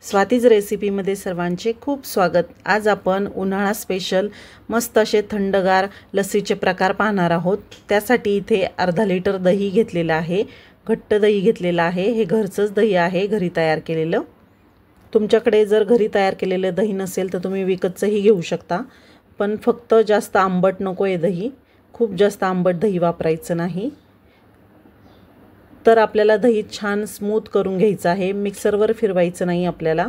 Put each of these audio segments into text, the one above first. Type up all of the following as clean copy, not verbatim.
स्वातीज रेसिपीमध्ये सर्वांचे खूप स्वागत। आज आपण उन्हाळा स्पेशल मस्त असे थंडगार लस्सीचे प्रकार पाहणार आहोत। त्यासाठी इथे अर्धा लिटर दही घेतलेलं आहे, घट्ट दही घेतलेलं आहे। हे घरचंच दही आहे, घरी तयार केलेलं। तुमच्याकडे जर घरी तयार केलेलं दही नसेल तर तुम्ही विकतचंही घेऊ शकता, पण फक्त जास्त आंबट नको आहे दही, खूप जास्त आंबट दही वापरायचं नाही। तर आपल्याला दही छान स्मूथ करून घ्यायचं आहे, मिक्सरवर फिरवायचं नाही आपल्याला।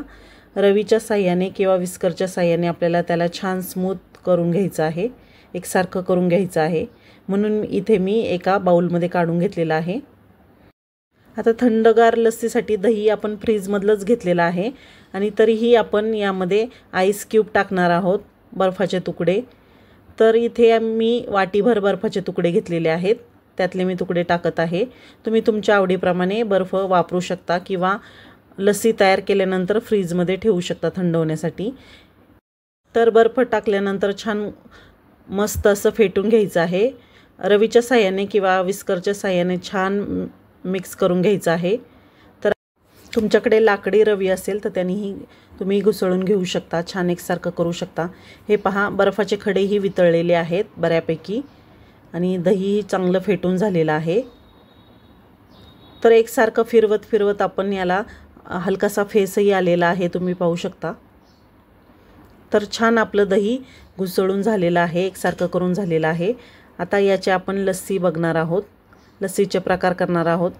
रवीच्या साहाय्याने किंवा विस्करच्या साहाय्याने आपल्याला त्याला छान स्मूथ करून घ्यायचं आहे, एकसारखं करून घ्यायचं आहे। म्हणून इथे मी एका बाउलमध्ये काढून घेतलेलं आहे। आता थंडगार लस्सीसाठी दही आपण फ्रीजमधलंच घेतलेलं आहे आणि तरीही आपण यामध्ये आईस क्यूब टाकणार आहोत, बर्फाचे तुकडे। तर इथे मी वाटीभर बर्फाचे तुकडे घेतलेले आहेत, त्यातले मी तुकडे टाकत आहे। तुम्ही तुमच्या आवडीप्रमाणे बर्फ वापरू शकता किंवा लस्सी तयार केल्यानंतर फ्रीजमध्ये ठेवू शकता थंड होण्यासाठी। तर बर्फ टाकल्यानंतर छान मस्त असं फेटून घ्यायचं आहे, रवीच्या साहाय्याने किंवा विस्करच्या साहाय्याने छान मिक्स करून घ्यायचं आहे। तर तुमच्याकडे लाकडी रवी असेल तर त्यानेही तुम्ही घुसळून घेऊ शकता, छान एकसारखं करू शकता। हे पहा, बर्फाचे खडेही वितळलेले आहेत बऱ्यापैकी आणि दही चांगलं फेटून झालेलं आहे। तर एकसारखं फिरवत फिरवत आपण याला हलकासा फेसही आलेला आहे, तुम्ही पाहू शकता। तर छान आपलं दही घुसळून झालेलं आहे, एकसारखं करून झालेलं आहे। आता याचे आपण लस्सी बघणार आहोत, लस्सीचे प्रकार करणार आहोत।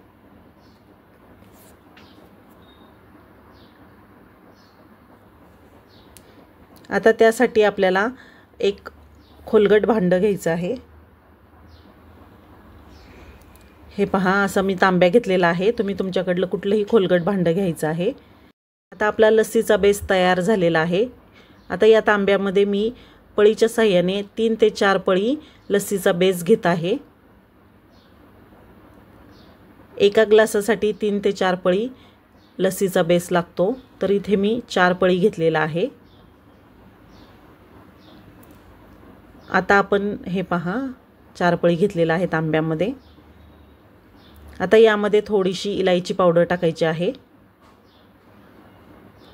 आता त्यासाठी आपल्याला एक खोलगट भांडं घ्यायचं आहे। हे पहा, असं मी तांब्या घेतलेला आहे, तुम्ही तुमच्याकडलं कुठलंही खोलगट भांडं घ्यायचं आहे। आता आपला लस्सीचा बेस तयार झालेला आहे। आता या तांब्यामध्ये मी पळीच्या साहाय्याने 3 ते 4 पळी लस्सीचा बेस घेत आहे। एका ग्लासासाठी 3 ते 4 पळी लस्सीचा बेस लागतो, तर इथे मी 4 पळी घेतलेला आहे। आता आपण हे पहा 4 पळी घेतलेला आहे तांब्यामध्ये। आता यामध्ये थोडीशी इलायची पावडर टाकायची आहे।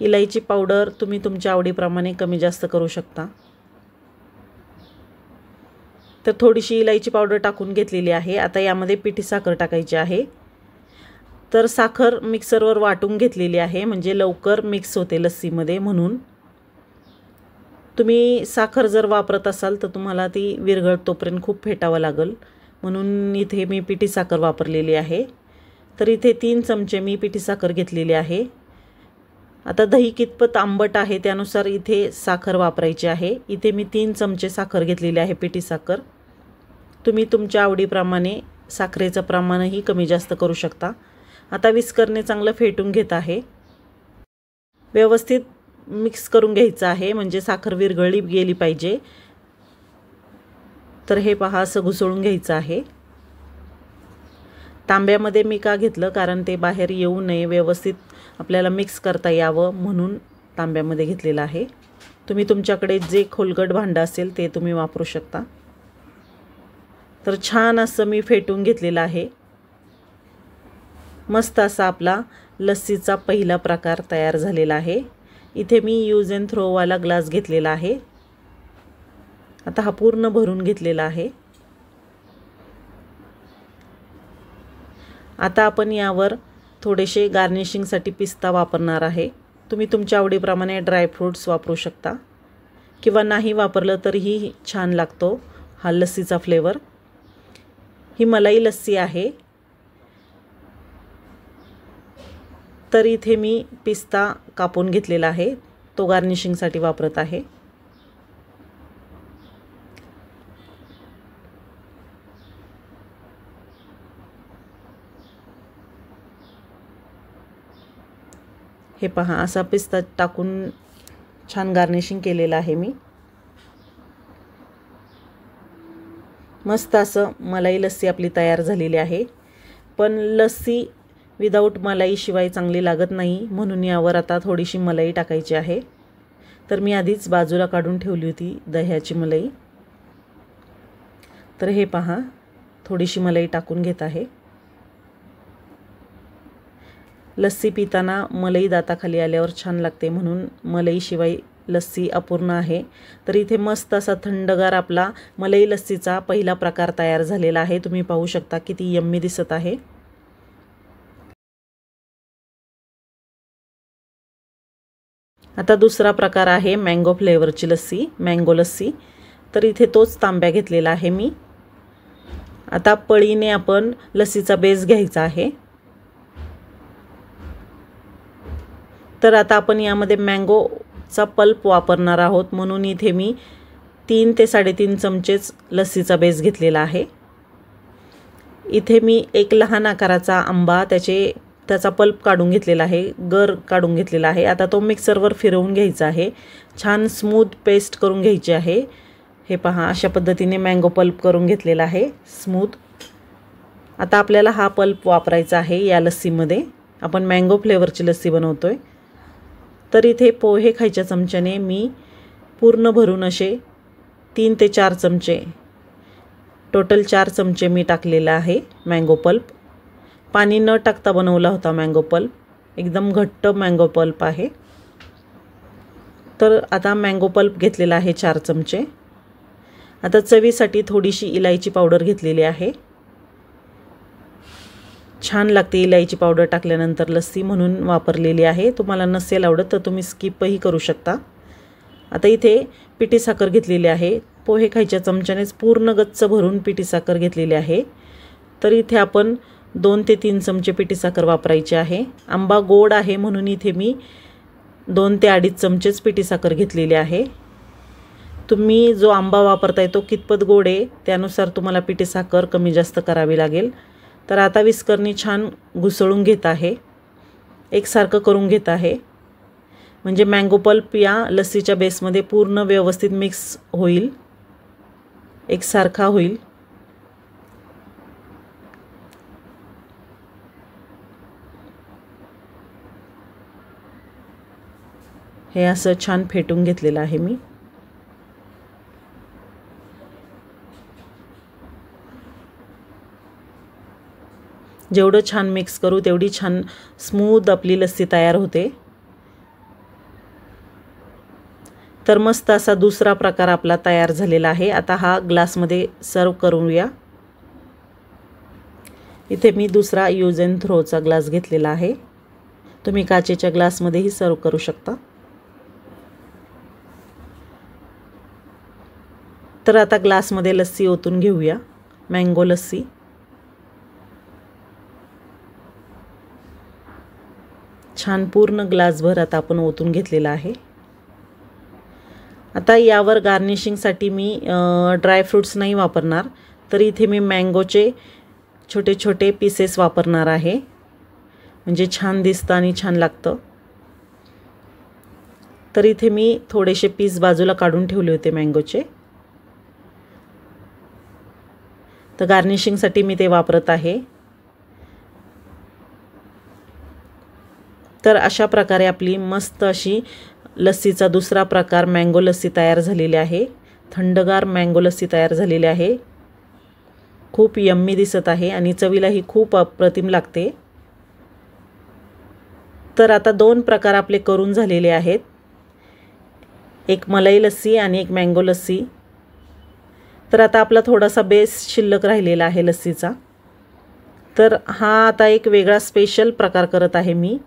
इलायची पावडर तुम्ही तुमच्या आवडीप्रमाणे कमी जास्त करू शकता। तर थोडीशी इलायची पावडर टाकून घेतलेली आहे। आता यामध्ये पिठी साखर टाकायची आहे। तर साखर मिक्सरवर वाटून घेतलेली आहे, म्हणजे लवकर मिक्स होते लस्सीमध्ये। म्हणून तुम्ही साखर जर वापरत असाल तर तुम्हाला ती विरघळतोपर्यंत खूप फेटावं लागेल, म्हणून इथे मी पिठी साखर वापरलेली आहे। तर इथे 3 चमचे मी पिठी साखर घेतलेली आहे। आता दही कितपत आंबट आहे त्यानुसार इथे साखर वापरायची आहे। इथे मी 3 चमचे साखर घेतलेली आहे, पिठी साखर। तुम्ही तुमच्या आवडीप्रमाणे साखरेचं प्रमाणही कमी जास्त करू शकता। आता विस्करने चांगलं फेटून घेत आहे, व्यवस्थित मिक्स करून घ्यायचं आहे, म्हणजे साखर विरघळली गेली पाहिजे। तर हे पहा, असं घुसळून घ्यायचं आहे। तांब्यामध्ये मी का घेतलं, कारण ते बाहेर येऊ नये, व्यवस्थित आपल्याला मिक्स करता यावं म्हणून तांब्यामध्ये घेतलेलं आहे। तुम्ही तुमच्याकडे जे खोलगट भांडं असेल ते तुम्ही वापरू शकता। तर छान असं मी फेटून घेतलेलं आहे। मस्त असा आपला लस्सीचा पहिला प्रकार तयार झालेला आहे। इथे मी यूज अँड थ्रोवाला ग्लास घेतलेला आहे। आता हा पूर्ण भरून घेतलेला आहे। आता आपण यावर थोडेसे गार्निशिंगसाठी पिस्ता वापरणार आहे। तुम्ही तुमच्या आवडीप्रमाणे ड्रायफ्रूट्स वापरू शकता किंवा नाही वापरलं तरीही छान लागतो हा लस्सीचा फ्लेवर। ही मलाई लस्सी आहे, तर इथे मी पिस्ता कापून घेतलेला आहे, तो गार्निशिंगसाठी वापरत आहे। हे पहा, असा पिस्ता टाकून छान गार्निशिंग केलेलं आहे मी। मस्त असं मलाई लस्सी आपली तयार झालेली आहे। पण लस्सी विदाऊट मलाई शिवाय चांगली लागत नाही, म्हणून यावर आता थोडीशी मलाई टाकायची आहे। तर मी आधीच बाजूला काढून ठेवली होती दह्याची मलाई। तर हे पहा, थोडीशी मलाई टाकून घेत आहे। लस्सी पिताना मलई दाताखाली आल्यावर छान लागते, म्हणून मलईशिवाय लस्सी अपूर्ण आहे। तर इथे मस्त असा थंडगार आपला मलई लस्सीचा पहिला प्रकार तयार झालेला आहे। तुम्ही पाहू शकता किती यम्मी दिसत आहे। आता दुसरा प्रकार आहे मँगो फ्लेवरची लस्सी, मँगो लस्सी। तर इथे तोच तांब्या घेतलेला आहे मी। आता पळीने आपण लस्सीचा बेस घ्यायचा आहे। तर आता आपण यामध्ये मँगोचा पल्प वापरणार आहोत, म्हणून इथे मी 3 ते 3.5 चमचेच लस्सीचा बेस घेतलेला आहे। इथे मी एक लहान आकाराचा आंबा त्याचा पल्प काढून घेतलेला आहे, गर काढून घेतलेला आहे। आता तो मिक्सरवर फिरवून घ्यायचा आहे, छान स्मूथ पेस्ट करून घ्यायची आहे। हे पहा, अशा पद्धतीने मँगो पल्प करून घेतलेला आहे स्मूथ। आता आपल्याला हा पल्प वापरायचा आहे या लस्सीमध्ये, आपण मँगो फ्लेवरची लस्सी बनवतोय। तर इथे पोहे खायच्या चमच्याने मी पूर्ण भरून असे 3 ते 4 चमचे, टोटल 4 चमचे मी टाकलेला आहे मँगो पल्प। पाणी न टाकता बनवला होता मँगो पल्प, एकदम घट्ट मँगो पल्प आहे। तर आता मँगो पल्प घेतलेला आहे 4 चमचे। आता चवीसाठी थोडीशी इलायची पावडर घेतलेली आहे, छान लागते इलायची पावडर टाकल्यानंतर लस्सी, म्हणून वापरलेली आहे। तुम्हाला नसेल आवडत तर तुम्ही स्किपही करू शकता। आता इथे पिठी साखर घेतलेली आहे, पोहे खायच्या चमच्यानेच पूर्ण गच्च भरून पिठी साखर घेतलेली आहे। तर इथे आपण 2 ते 3 चमचे पिठी साखर वापरायची आहे। आंबा गोड आहे म्हणून इथे मी 2 ते 2.5 चमचेच पिठी साखर घेतलेली आहे। तुम्ही जो आंबा वापरताय तो कितपत गोड आहे त्यानुसार तुम्हाला पिठी साखर कमी जास्त करावी लागेल। तर आता विस्करनी छान घुसळून घेत आहे, एकसारखं करून घेत आहे, म्हणजे मँगो पल्प या लस्सीच्या बेसमध्ये पूर्ण व्यवस्थित मिक्स होईल, एकसारखा होईल। हे असं छान फेटून घेतलेलं आहे मी। जेवढं छान मिक्स करू तेवढी छान स्मूथ आपली लस्सी तयार होते। तर मस्त असा दुसरा प्रकार आपला तयार झालेला आहे। आता हा ग्लासमध्ये सर्व करूया। इथे मी दुसरा यूज अँड थ्रोचा ग्लास घेतलेला आहे, तुम्ही काचेच्या ग्लासमध्येही सर्व करू शकता। तर आता ग्लासमध्ये लस्सी ओतून घेऊया, मँगो लस्सी। छान पूर्ण ग्लासभर आता आपण ओतून घेतलेला आहे। आता यावर गार्निशिंगसाठी मी ड्राय फ्रूट्स नाही वापरणार, तर इथे मी मँगोचे छोटे छोटे पीसेस वापरणार आहे, म्हणजे छान दिसतं आणि छान लागतं। तर इथे मी थोडेसे पीस बाजूला काढून ठेवले होते मँगोचे, तर गार्निशिंगसाठी मी ते वापरत आहे। तर अशा प्रकारे आपली मस्त अशी लस्सीचा दुसरा प्रकार मँगो लस्सी तयार झालेली आहे, थंडगार मँगो लस्सी तयार झालेली आहे। खूप यम्मी दिसत आहे आणि चवीलाही खूप अप्रतिम लागते। तर आता 2 प्रकार आपले करून झालेले आहेत, एक मलाई लस्सी आणि एक मँगो लस्सी। तर आता आपला थोडासा बेस शिल्लक राहिलेला आहे लस्सीचा, तर हा आता एक वेगळा स्पेशल प्रकार करत आहे मी,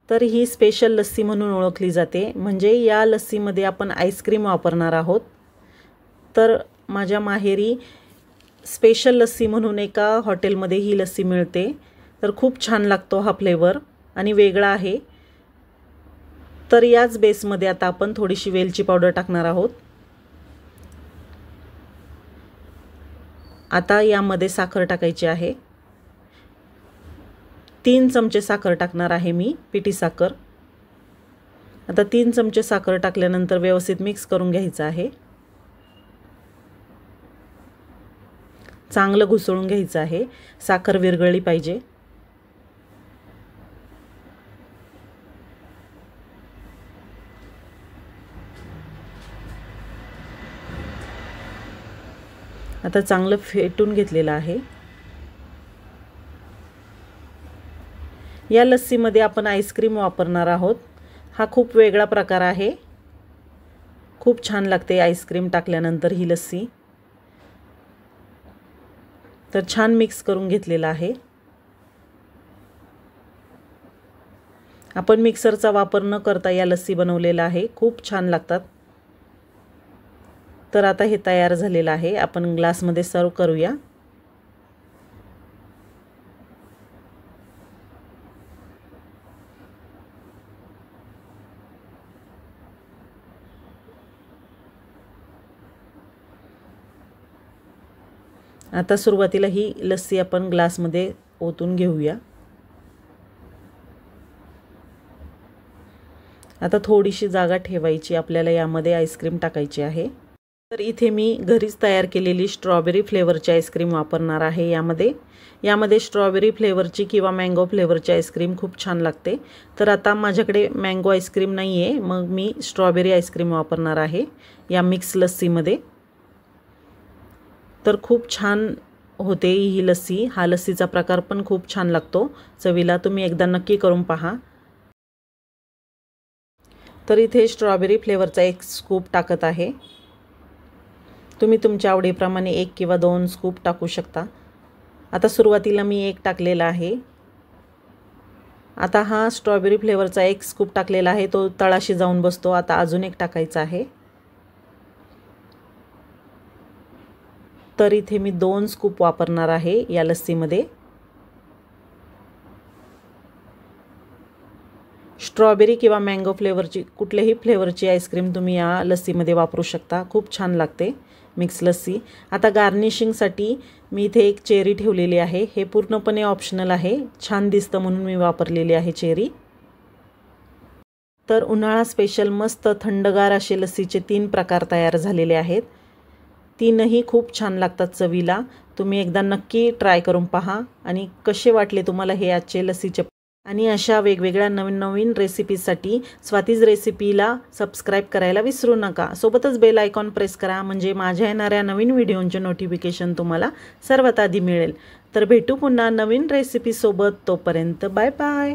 तर ही स्पेशल लस्सी म्हणून ओळखली जाते, म्हणजे या लस्सीमध्ये आपण आईस्क्रीम वापरणार आहोत। तर माझ्या माहेरी स्पेशल लस्सी म्हणून एका हॉटेलमध्ये ही लस्सी मिळते, तर खूप छान लागतो हा फ्लेवर आणि वेगळा आहे। तर याच बेसमध्ये आता आपण थोडीशी वेलची पावडर टाकणार आहोत। आता यामध्ये साखर टाकायची आहे, 3 चमचे साखर टाकणार आहे मी, पिठी साखर। आता 3 चमचे साखर टाकल्यानंतर व्यवस्थित मिक्स करून घ्यायचं आहे, चांगलं घुसळून घ्यायचं आहे, साखर विरघळली पाहिजे। आता चांगलं फेटून घेतलेलं आहे। या लस्सीमध्ये आपण आईस्क्रीम वापरणार आहोत। हा खूप वेगळा प्रकार आहे। खूप छान लागते आईस्क्रीम टाकल्यानंतर ही लस्सी। तर छान मिक्स करून घेतलेला आहे। आपण मिक्सरचा वापर न करता या लस्सी बनवलेला आहे। खूप छान लागतात। तर आता हे तयार झालेलं आहे। आपण ग्लासमध्ये सर्व करूया। आता सुरुवातीला ही लस्सी आपण ग्लासमध्ये ओतून घेऊया। आता थोडीशी जागा ठेवायची आपल्याला, यामध्ये आईस्क्रीम टाकायची आहे। तर इथे मी घरीच तयार केलेली स्ट्रॉबेरी फ्लेवरची आईस्क्रीम वापरणार आहे। यामध्ये स्ट्रॉबेरी फ्लेवरची किंवा मँगो फ्लेवरची आईस्क्रीम खूप छान लागते। तर आता माझ्याकडे मँगो आईस्क्रीम नाही आहे, मग मी स्ट्रॉबेरी आईस्क्रीम वापरणार आहे या मिक्स लस्सीमध्ये। तर खूप छान होते ही लस्सी। हा लस्सीचा प्रकार पण खूप छान लागतो चवीला। तुम्ही एकदा नक्की करून पहा। तर इथे स्ट्रॉबेरी फ्लेवरचा 1 स्कूप टाकत आहे। तुम्ही तुमच्या आवडीप्रमाणे 1 किंवा 2 स्कूप टाकू शकता। आता सुरुवातीला मी 1 टाकलेला आहे। आता हा स्ट्रॉबेरी फ्लेवरचा 1 स्कूप टाकलेला आहे, तो तळाशी जाऊन बसतो। आता अजून 1 टाकायचा आहे। तर इथे मी 2 स्कूप वापरणार आहे या लस्सीमध्ये। स्ट्रॉबेरी किंवा मँगो फ्लेवरची कुठल्याही फ्लेवरची आईस्क्रीम तुम्ही या लस्सीमध्ये वापरू शकता। खूप छान लागते मिक्स लस्सी। आता गार्निशिंगसाठी मी इथे एक चेरी ठेवलेली आहे। हे पूर्णपणे ऑप्शनल आहे, छान दिसतं म्हणून मी वापरलेली आहे चेरी। तर उन्हाळा स्पेशल मस्त थंडगार असे लस्सीचे 3 प्रकार तयार झालेले आहेत। तीनही खूप छान लागतात चवीला। तुम्ही एकदा नक्की ट्राय करून पहा आणि कसे वाटले तुम्हाला हे आजचे लस्सीचे। आणि अशा वेगवेगळ्या नवीन रेसिपीजसाठी स्वातीज रेसिपीला सबस्क्राईब करायला विसरू नका। सोबतच बेल आयकॉन प्रेस करा, म्हणजे माझ्या येणाऱ्या नवीन व्हिडिओंचे नोटिफिकेशन तुम्हाला सर्वात आधी मिळेल। तर भेटू पुन्हा नवीन रेसिपीसोबत। तोपर्यंत बाय बाय।